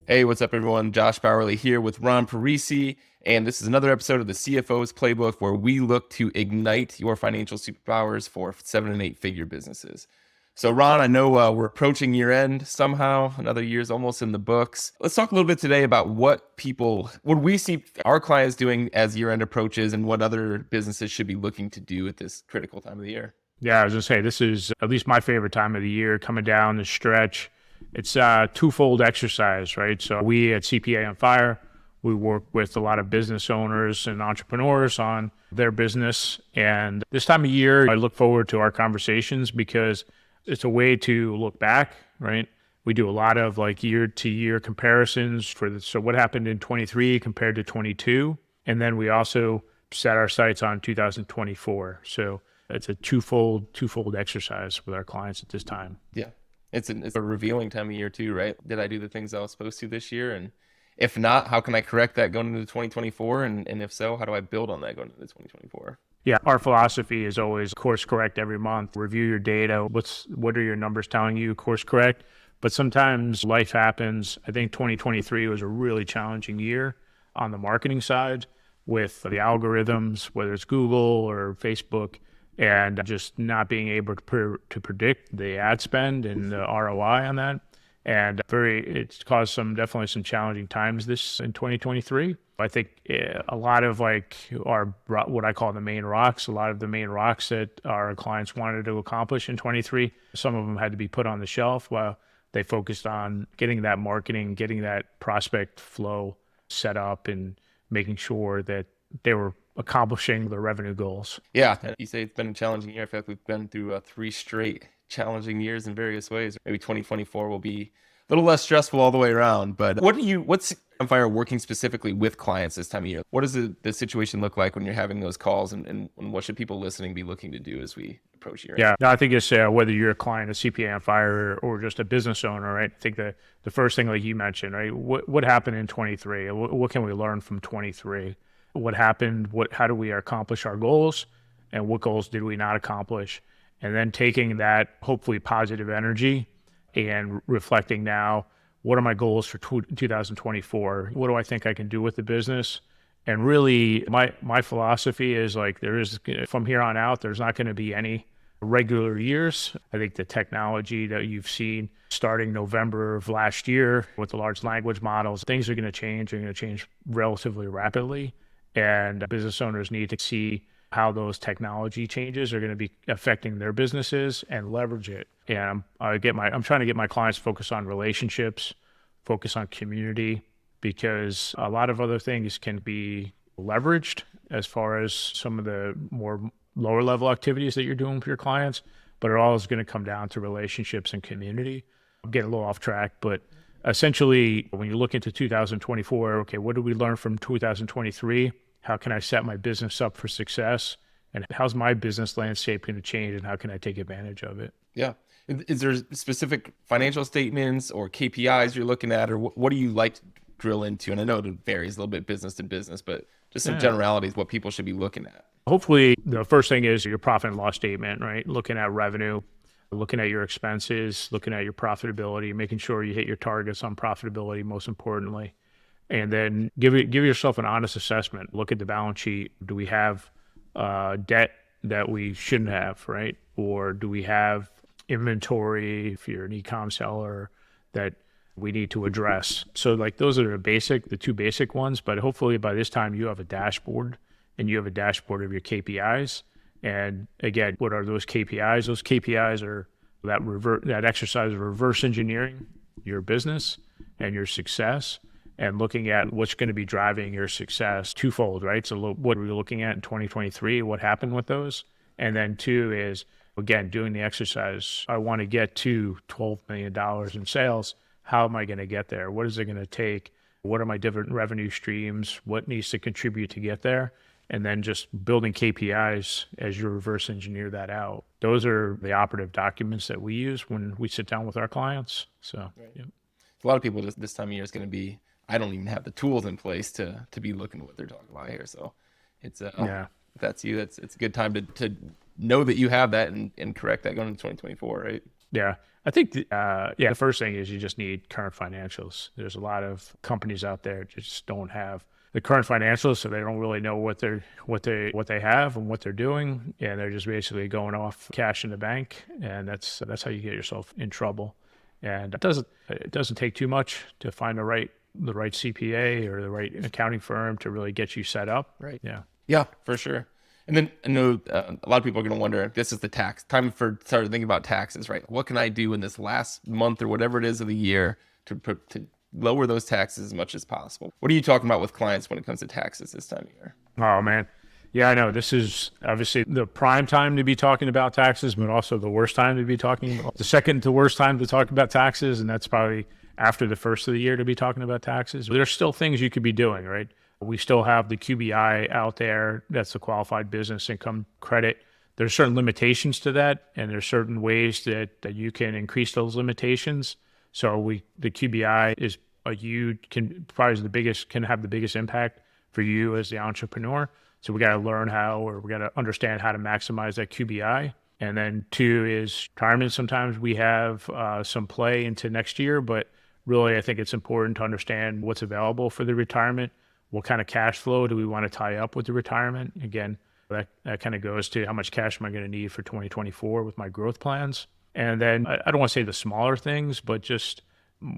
Hey, what's up, everyone? Josh Bowerly here with Ron Parisi, and this is another episode of the CFO's Playbook where we look to ignite your financial superpowers for 7- and 8-figure businesses. So, Ron, I know we're approaching year end somehow. Another year's almost in the books. Let's talk a little bit today about what we see our clients doing as year end approaches and what other businesses should be looking to do at this critical time of the year. Yeah, I was going to say, this is at least my favorite time of the year, coming down the stretch. It's a twofold exercise, right? So we at CPA on Fire, we work with a lot of business owners and entrepreneurs on their business. And this time of year, I look forward to our conversations because it's a way to look back, right? We do a lot of like year-to-year comparisons so what happened in 23 compared to 22. And then we also set our sights on 2024. So it's a twofold exercise with our clients at this time. Yeah. It's a revealing time of year too, right? Did I do the things I was supposed to this year? And if not, how can I correct that going into 2024? And if so, how do I build on that going into 2024? Yeah, our philosophy is always course correct every month. Review your data. What are your numbers telling you? Course correct. But sometimes life happens. I think 2023 was a really challenging year on the marketing side with the algorithms, whether it's Google or Facebook, and just not being able to predict the ad spend and the ROI on that. And it's caused definitely some challenging times in 2023. I think a lot of what I call the main rocks, a lot of the main rocks that our clients wanted to accomplish in 23, some of them had to be put on the shelf while they focused on getting that marketing, getting that prospect flow set up and making sure that they were accomplishing the revenue goals. Yeah, you say it's been a challenging year. In fact, we've been through 3 straight challenging years in various ways. Maybe 2024 will be a little less stressful all the way around. But what's on Fire working specifically with clients this time of year? What does the situation look like when you're having those calls, and what should people listening be looking to do as we approach year end? Yeah, no, I think it's whether you're a client of CPA on Fire or just a business owner, right? I think the first thing, like you mentioned, right? What happened in 23? What can we learn from 23? What happened? How do we accomplish our goals? And what goals did we not accomplish? And then taking that hopefully positive energy and reflecting now, what are my goals for 2024? What do I think I can do with the business? And really, my philosophy is from here on out, there's not going to be any regular years. I think the technology that you've seen starting November of last year with the large language models, things are going to change. They're going to change relatively rapidly. And business owners need to see how those technology changes are going to be affecting their businesses and leverage it. And I'm trying to get my clients focused on relationships, focus on community, because a lot of other things can be leveraged as far as some of the more lower level activities that you're doing with your clients, but it all is going to come down to relationships and community. I'm getting a little off track, but essentially when you look into 2024, okay, what did we learn from 2023? How can I set my business up for success? And how's my business landscape going to change, and how can I take advantage of it? Yeah. Is there specific financial statements or KPIs you're looking at, or what do you like to drill into? And I know it varies a little bit business to business, but just some generalities, what people should be looking at. Hopefully, the first thing is your profit and loss statement, right? Looking at revenue, looking at your expenses, looking at your profitability, making sure you hit your targets on profitability, most importantly. And then give yourself an honest assessment. Look at the balance sheet. Do we have debt that we shouldn't have, right? Or do we have inventory, if you're an e-com seller, that we need to address? So those are the 2 basic ones, but hopefully by this time you have a dashboard, and you have a dashboard of your KPIs. And again, what are those KPIs? Those KPIs are that exercise of reverse engineering your business and your success, and looking at what's going to be driving your success twofold, right? So what are we looking at in 2023? What happened with those? And then 2 is, again, doing the exercise. I want to get to $12 million in sales. How am I going to get there? What is it going to take? What are my different revenue streams? What needs to contribute to get there? And then just building KPIs as you reverse engineer that out. Those are the operative documents that we use when we sit down with our clients. So, right. Yeah. A lot of people this time of year is going to be, I don't even have the tools in place to be looking at what they're talking about here. So it's if that's you, it's a good time to know that you have that and correct that going into 2024, right? Yeah. I think, the first thing is you just need current financials. There's a lot of companies out there that just don't have the current financials, so they don't really know what they have and what they're doing, and they're just basically going off cash in the bank, and that's how you get yourself in trouble. And it doesn't take too much to find the right CPA or the right accounting firm to really get you set up. Right. Yeah. Yeah, for sure. And then I know a lot of people are going to wonder, this is the tax time for start thinking about taxes, right? What can I do in this last month or whatever it is of the year to lower those taxes as much as possible? What are you talking about with clients when it comes to taxes this time of year? Oh, man. Yeah, I know. This is obviously the prime time to be talking about taxes, but also the worst time to be talking about, the second to worst time to talk about taxes. And that's probably after the first of the year to be talking about taxes. But there's still things you could be doing, right? We still have the QBI out there. That's the qualified business income credit. There's certain limitations to that, and there's certain ways that you can increase those limitations. So the QBI is can have the biggest impact for you as the entrepreneur. So we got to learn we got to understand how to maximize that QBI. And then 2 is retirement. Sometimes we have some play into next year, but really I think it's important to understand what's available for the retirement. What kind of cash flow do we want to tie up with the retirement? Again, that kind of goes to how much cash am I going to need for 2024 with my growth plans. And then I don't want to say the smaller things, but just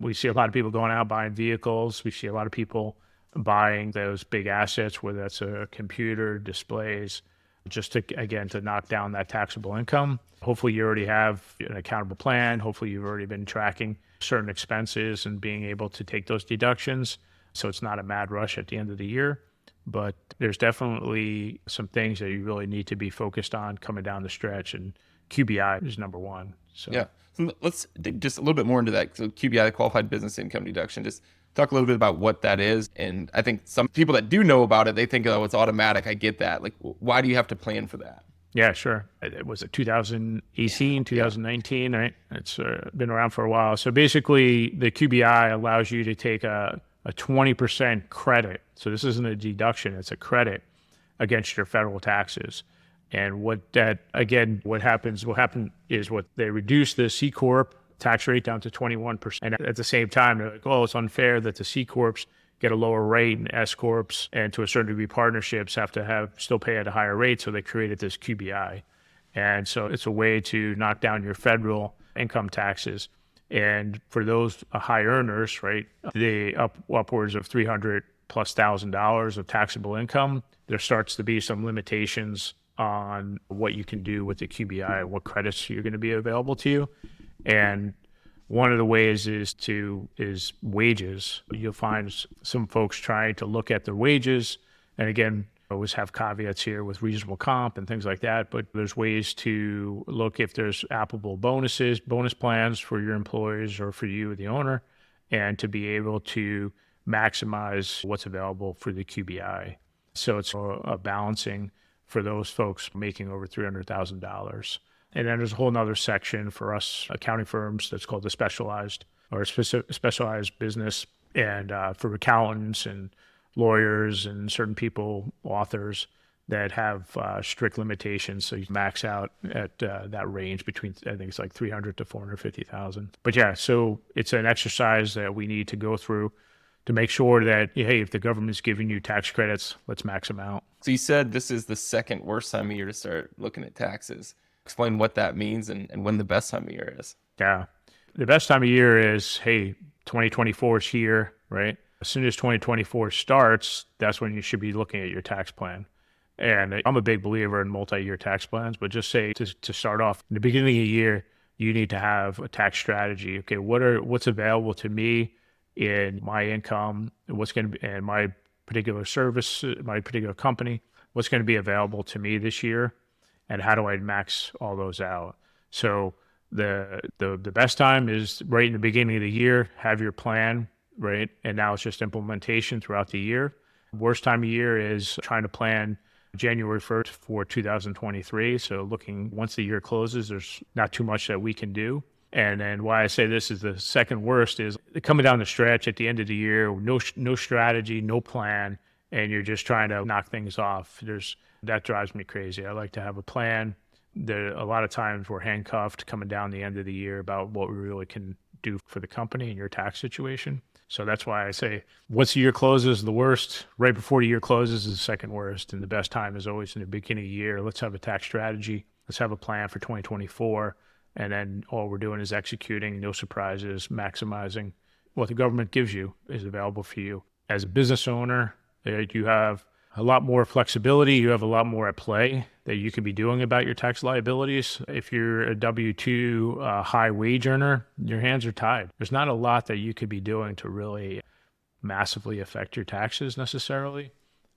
we see a lot of people going out buying vehicles. We see a lot of people buying those big assets, whether that's a computer, displays, just to knock down that taxable income. Hopefully you already have an accountable plan. Hopefully you've already been tracking certain expenses and being able to take those deductions. So it's not a mad rush at the end of the year, but there's definitely some things that you really need to be focused on coming down the stretch, and QBI is number one. So yeah, so let's dig just a little bit more into that. So QBI, the qualified business income deduction, just talk a little bit about what that is. And I think some people that do know about it, they think, oh, it's automatic. I get that. Like, why do you have to plan for that? Yeah, sure. It was 2018, 2019, right? It's been around for a while. So basically the QBI allows you to take a 20% credit. So this isn't a deduction, it's a credit against your federal taxes. And what happens is they reduce the C Corp tax rate down to 21%. And at the same time, they're like, oh, it's unfair that the C Corps get a lower rate and S Corps and to a certain degree partnerships have to still pay at a higher rate. So they created this QBI. And so it's a way to knock down your federal income taxes. And for those high earners, right, they upwards of $300,000+ of taxable income, there starts to be some limitations on what you can do with the QBI, what credits you're going to be available to you. And one of the ways is wages. You'll find some folks trying to look at their wages. And again, I always have caveats here with reasonable comp and things like that, but there's ways to look if there's applicable bonus plans for your employees or for you, the owner, and to be able to maximize what's available for the QBI. So it's a balancing for those folks making over $300,000. And then there's a whole nother section for us accounting firms that's called the specialized business, and for accountants and lawyers and certain people, authors that have strict limitations. So you max out at that range between, I think it's like 300 to 450,000. But yeah, so it's an exercise that we need to go through to make sure that, hey, if the government's giving you tax credits, let's max them out. So you said this is the second worst time of year to start looking at taxes. Explain what that means and when the best time of year is. Yeah. The best time of year is, hey, 2024 is here, right? As soon as 2024 starts, that's when you should be looking at your tax plan. And I'm a big believer in multi-year tax plans, but just say to start off, in the beginning of the year, you need to have a tax strategy. Okay, what's available to me in my income, and my particular service, my particular company, what's going to be available to me this year, and how do I max all those out? So the best time is right in the beginning of the year, have your plan, right? And now it's just implementation throughout the year. Worst time of year is trying to plan January 1st for 2023. So looking, once the year closes, there's not too much that we can do. And then why I say this is the second worst is coming down the stretch at the end of the year, no strategy, no plan, and you're just trying to knock things off. That drives me crazy. I like to have a plan, A lot of times we're handcuffed coming down the end of the year about what we really can do for the company and your tax situation. So that's why I say once the year closes, the worst, right before the year closes is the second worst. And the best time is always in the beginning of the year. Let's have a tax strategy. Let's have a plan for 2024. And then all we're doing is executing, no surprises, maximizing what the government gives you is available for you. As a business owner, you have a lot more flexibility. You have a lot more at play that you can be doing about your tax liabilities. If you're a W-2 high wage earner, your hands are tied. There's not a lot that you could be doing to really massively affect your taxes necessarily.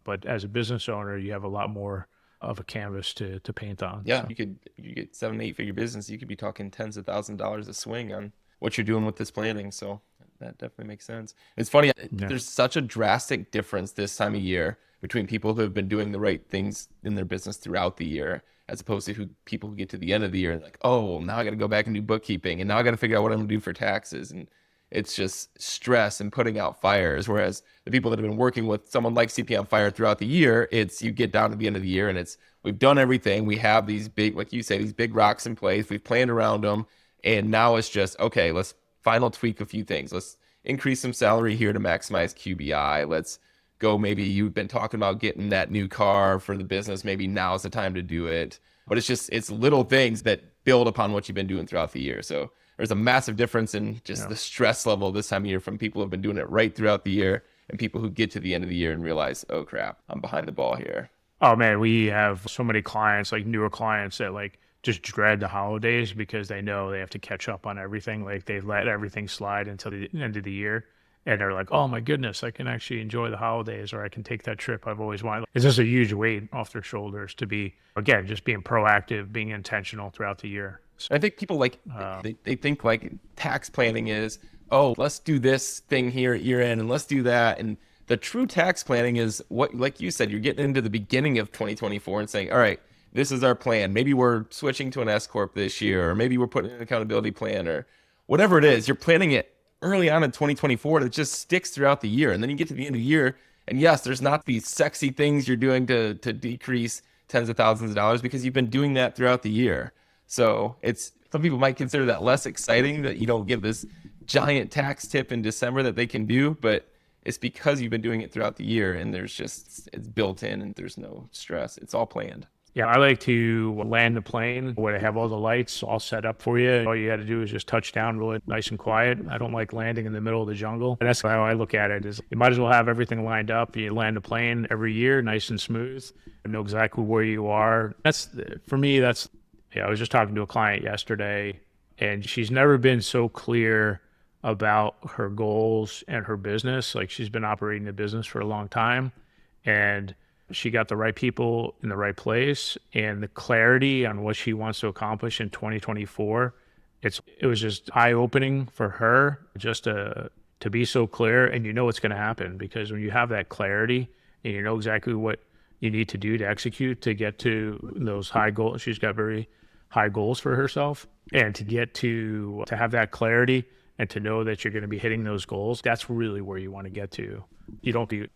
But as a business owner, you have a lot more of a canvas to paint on. Yeah, so. You get 7-8 figure business. You could be talking tens of thousands of dollars a swing on what you're doing with this planning. So that definitely makes sense. It's funny. Yeah. There's such a drastic difference this time of year between people who have been doing the right things in their business throughout the year, as opposed to people who get to the end of the year and like, oh, now I got to go back and do bookkeeping, and now I got to figure out what I'm gonna do for taxes, and it's just stress and putting out fires. Whereas the people that have been working with someone like CPA on Fire throughout the year, it's you get down to the end of the year and it's we've done everything. We have these big, like you say, these big rocks in place. We've planned around them, and now it's just okay. Let's final tweak a few things. Let's increase some salary here to maximize QBI. Let's go. Maybe you've been talking about getting that new car for the business. Maybe now's the time to do it. But it's little things that build upon what you've been doing throughout the year. So there's a massive difference in just the stress level this time of year from people who have been doing it right throughout the year and people who get to the end of the year and realize, oh crap, I'm behind the ball here. Oh man, we have so many clients, like newer clients that like just dread the holidays because they know they have to catch up on everything. Like they've let everything slide until the end of the year. And they're like, oh my goodness, I can actually enjoy the holidays, or I can take that trip I've always wanted. It's just a huge weight off their shoulders to be, again, just being proactive, being intentional throughout the year. So I think people like, they think like tax planning is, oh, let's do this thing here at year end and let's do that. And the true tax planning is what, like you said, you're getting into the beginning of 2024 and saying, all right, this is our plan. Maybe we're switching to an S Corp this year, or maybe we're putting an accountability plan, or whatever it is. You're planning it early on in 2024 that just sticks throughout the year. And then you get to the end of the year, and yes, there's not these sexy things you're doing to decrease tens of thousands of dollars because you've been doing that throughout the year. So some people might consider that less exciting, that you don't give this giant tax tip in December that they can do, but it's because you've been doing it throughout the year, and it's built in and there's no stress. It's all planned. Yeah, I like to land the plane where they have all the lights all set up for you. All you got to do is just touch down really nice and quiet. I don't like landing in the middle of the jungle. And that's how I look at it, is you might as well have everything lined up. You land the plane every year, nice and smooth. You know exactly where you are. For me, I was just talking to a client yesterday, and she's never been so clear about her goals and her business. Like, she's been operating the business for a long time, and she got the right people in the right place, and the clarity on what she wants to accomplish in 2024. It was just eye-opening for her just to be so clear, and you know what's going to happen, because when you have that clarity and you know exactly what you need to do to execute to get to those high goals. She's got very high goals for herself, and to get to have that clarity and to know that you're going to be hitting those goals, that's really where you want to get to.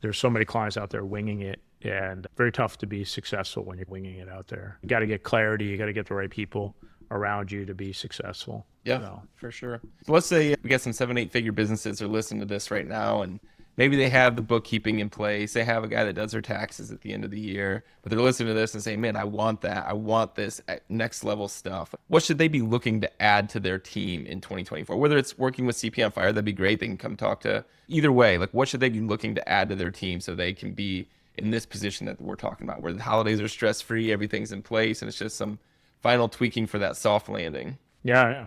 There's so many clients out there winging it, and very tough to be successful when you're winging it out there. You got to get clarity. You got to get the right people around you to be successful. Yeah, for sure. So let's say we got some 7-8 figure businesses are listening to this right now, and maybe they have the bookkeeping in place. They have a guy that does their taxes at the end of the year, but they're listening to this and saying, man, I want that. I want this next level stuff. What should they be looking to add to their team in 2024? Whether it's working with CPA on Fire, that'd be great. They can come talk to either way. Like, what should they be looking to add to their team so they can be in this position that we're talking about, where the holidays are stress-free, everything's in place, and it's just some final tweaking for that soft landing? Yeah.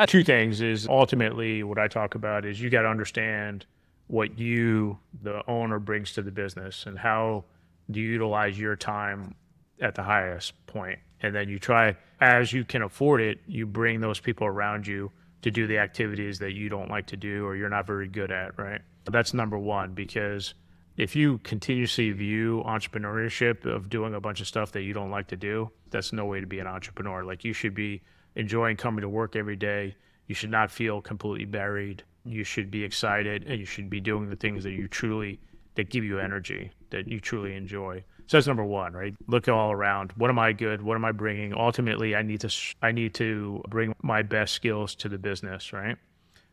Two things is ultimately what I talk about is you got to understand what you, the owner, brings to the business, and how do you utilize your time at the highest point. And then you try, as you can afford it, you bring those people around you to do the activities that you don't like to do or you're not very good at, right? That's number one, because if you continuously view entrepreneurship of doing a bunch of stuff that you don't like to do, that's no way to be an entrepreneur. Like, you should be enjoying coming to work every day. You should not feel completely buried. You should be excited, and you should be doing the things that give you energy, that you truly enjoy. So that's number one, right? Look all around. What am I good? What am I bringing? Ultimately, I need to bring my best skills to the business, right?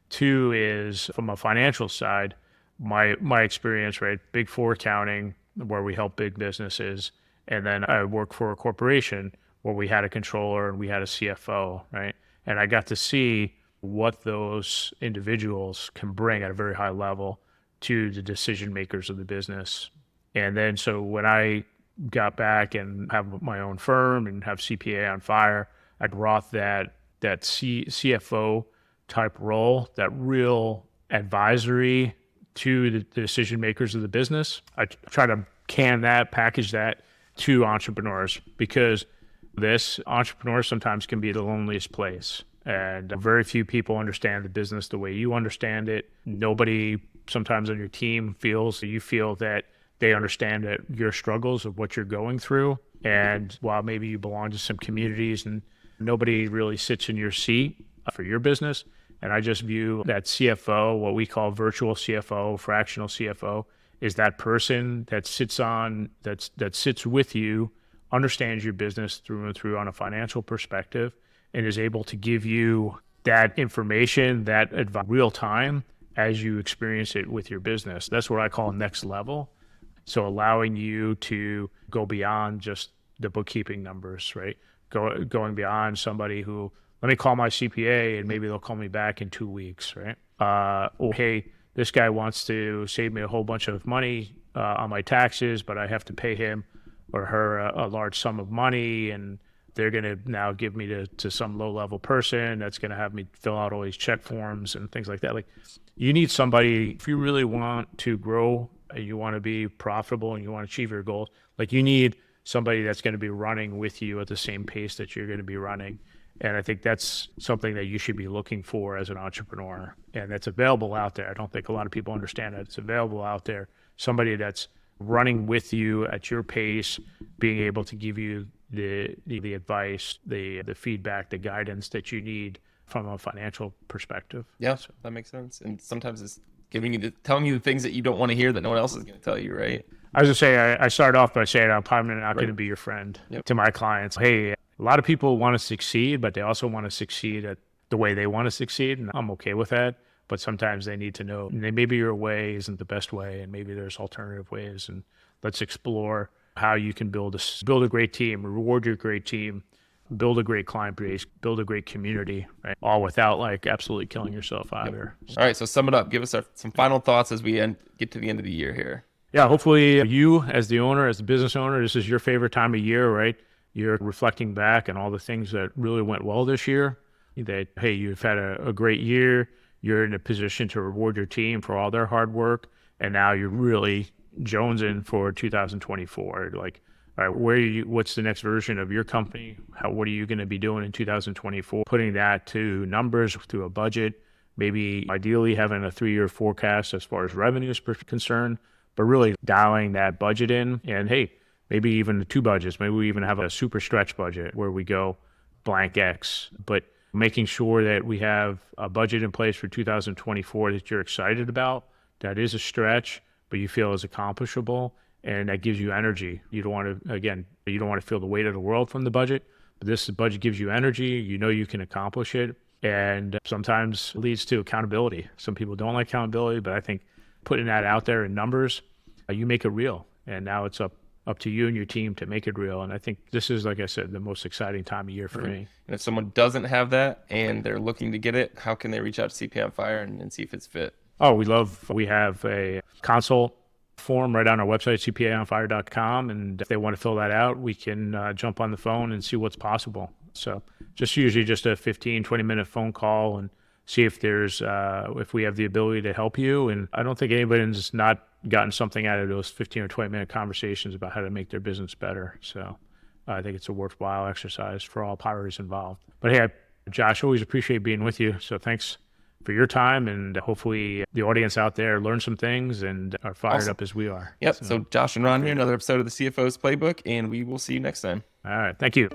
Two is from a financial side, my experience, right? Big Four accounting, where we help big businesses, and then I work for a corporation where we had a controller and we had a CFO, right? And I got to see what those individuals can bring at a very high level to the decision makers of the business. And then so when I got back and have my own firm and have CPA on fire, I brought that CFO type role, that real advisory to the decision makers of the business. I try to package that to entrepreneurs, because entrepreneurs sometimes can be the loneliest place. And very few people understand the business the way you understand it. Nobody sometimes on your team feels that they understand that your struggles of what you're going through. And while maybe you belong to some communities, and nobody really sits in your seat for your business. And I just view that CFO, what we call virtual CFO, fractional CFO, is that person that sits with you, understands your business through and through on a financial perspective, and is able to give you that information, that advice real time as you experience it with your business. That's what I call next level. So allowing you to go beyond just the bookkeeping numbers, right? Going beyond somebody who, let me call my CPA and maybe they'll call me back in 2 weeks, right? Or hey, this guy wants to save me a whole bunch of money on my taxes, but I have to pay him or her a large sum of money, and they're going to now give me to some low-level person that's going to have me fill out all these check forms and things like that. Like, you need somebody, if you really want to grow, you want to be profitable, and you want to achieve your goals, like, you need somebody that's going to be running with you at the same pace that you're going to be running. And I think that's something that you should be looking for as an entrepreneur. And that's available out there. I don't think a lot of people understand that it's available out there. Somebody that's running with you at your pace, being able to give you the advice, the feedback, the guidance that you need from a financial perspective. Yeah, that makes sense. And sometimes it's telling you the things that you don't want to hear that no one else is going to tell you, right? I was going to say, I started off by saying I'm probably not going to be your friend to my clients. Hey, a lot of people want to succeed, but they also want to succeed at the way they want to succeed. And I'm okay with that. But sometimes they need to know maybe your way isn't the best way, and maybe there's alternative ways. And let's explore how you can build a great team, reward your great team, build a great client base, build a great community, right? All without like absolutely killing yourself either. All right, so sum it up. Give us some final thoughts as we get to the end of the year here. Yeah, hopefully you as the owner, as the business owner, this is your favorite time of year, right? You're reflecting back on all the things that really went well this year. That, hey, you've had a great year. You're in a position to reward your team for all their hard work. And now you're really jonesing for 2024. Like, all right, what's the next version of your company? What are you going to be doing in 2024? Putting that to numbers through a budget, maybe ideally having a 3-year forecast as far as revenue is concerned, but really dialing that budget in. And hey, maybe even 2 budgets. Maybe we even have a super stretch budget where we go blank X, but making sure that we have a budget in place for 2024 that you're excited about, that is a stretch, but you feel is accomplishable, and that gives you energy. You don't want to feel the weight of the world from the budget, but this budget gives you energy. You know you can accomplish it, and sometimes leads to accountability. Some people don't like accountability, but I think putting that out there in numbers, you make it real, and now it's up to you and your team to make it real. And I think this is, like I said, the most exciting time of year for me. And if someone doesn't have that and they're looking to get it, how can they reach out to CPA on Fire and see if it's fit? Oh, we have a consult form right on our website, cpaonfire.com. And if they want to fill that out, we can jump on the phone and see what's possible. So usually just a 15, 20-minute phone call and see if if we have the ability to help you. And I don't think anybody's not gotten something out of those 15 or 20-minute conversations about how to make their business better. So I think it's a worthwhile exercise for all parties involved. But hey, Josh, always appreciate being with you. So thanks for your time, and hopefully the audience out there learned some things and are fired up as we are. Yep. So Josh and Ron here, another episode of the CFO's Playbook, and we will see you next time. All right. Thank you.